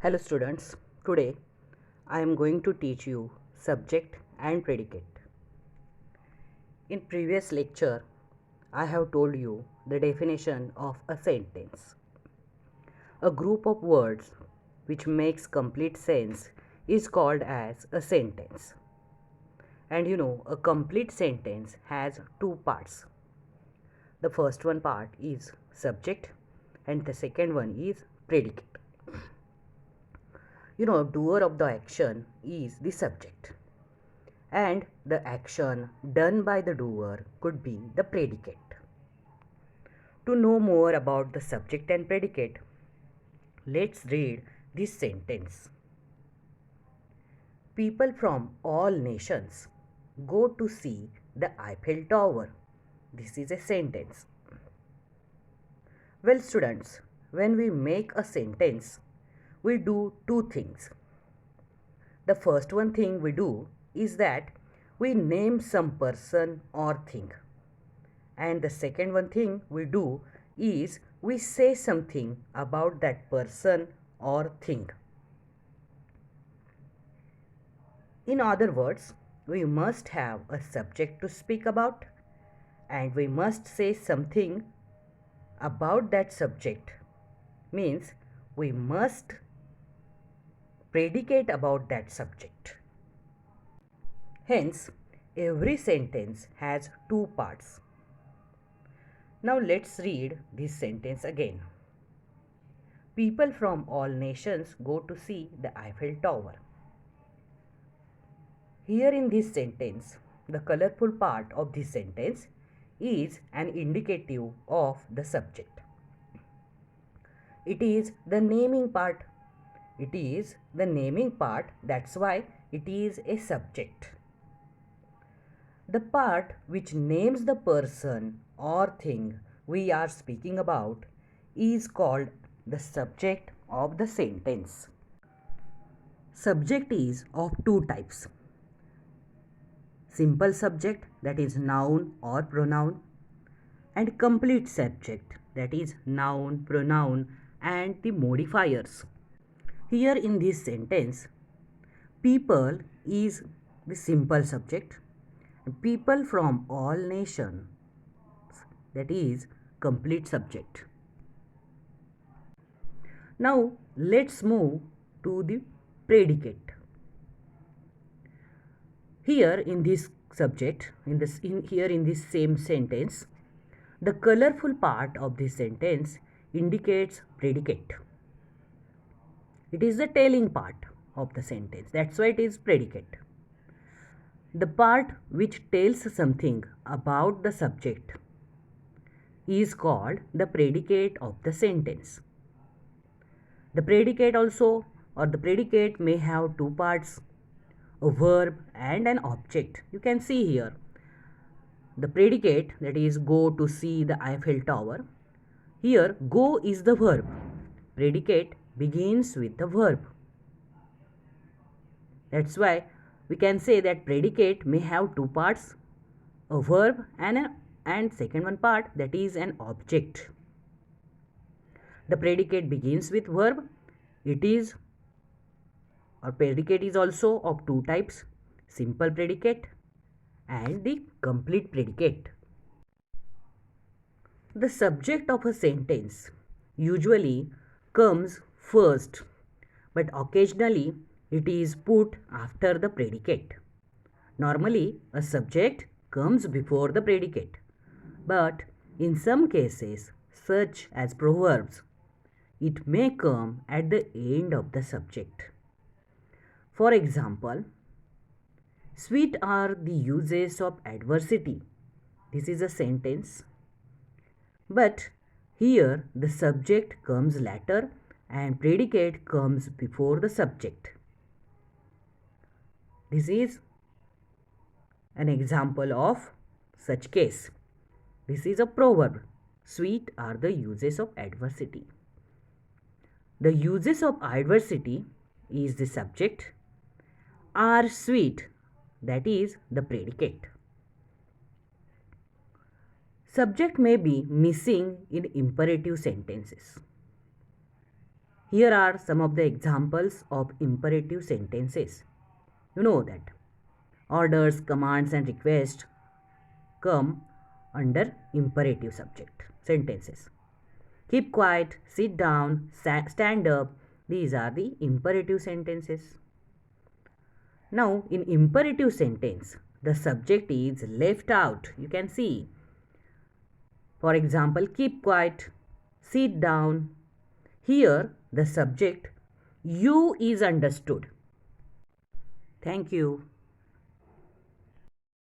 Hello students, today I am going to teach you subject and predicate. In previous lecture, I have told you the definition of a sentence. A group of words which makes complete sense is called as a sentence. And a complete sentence has two parts. The first one part is subject and the second one is predicate. Doer of the action is the subject, and the action done by the doer could be the predicate. To know more about the subject and predicate, let's read this sentence. People from all nations go to see the Eiffel Tower. This is a sentence. Well, students, when we make a sentence, we do two things. The first one thing we do is that we name some person or thing. And the second one thing we do is we say something about that person or thing. In other words, we must have a subject to speak about and we must say something about that subject. Means we must predicate about that subject. Hence, every sentence has two parts. Now let's read this sentence again. People from all nations go to see the Eiffel Tower. Here in this sentence, the colorful part of this sentence is an indicative of the subject. It is the naming part. That's why it is a subject. The part which names the person or thing we are speaking about is called the subject of the sentence. Subject is of two types. Simple subject, that is noun or pronoun, and complete subject, that is noun, pronoun, and the modifiers. Here in this sentence, people is the simple subject. People from all nations, that is complete subject. Now let's move to the predicate. Here in this subject, in this same sentence, the colorful part of this sentence indicates predicate. It is the telling part of the sentence. That's why it is predicate. The part which tells something about the subject is called the predicate of the sentence. The predicate may have two parts, a verb and an object. You can see here the predicate, that is go to see the Eiffel Tower. Here go is the verb. Predicate begins with the verb. That's why we can say that predicate may have two parts, a verb and second one part, that is an object. The predicate begins with verb. Predicate is also of two types, simple predicate and the complete predicate. The subject of a sentence usually comes first, but occasionally it is put after the predicate. Normally, a subject comes before the predicate, but in some cases, such as proverbs, it may come at the end of the subject. For example, sweet are the uses of adversity. This is a sentence. But here the subject comes later and predicate comes before the subject. This is an example of such case. This is a proverb. Sweet are the uses of adversity. The uses of adversity is the subject. Are sweet, that is the predicate. Subject may be missing in imperative sentences. Here are some of the examples of imperative sentences. You know that orders, commands and requests come under imperative subject sentences. Keep quiet, sit down, stand up. These are the imperative sentences. Now, in imperative sentence, the subject is left out. You can see. For example, keep quiet, sit down. Here, the subject you is understood. Thank you.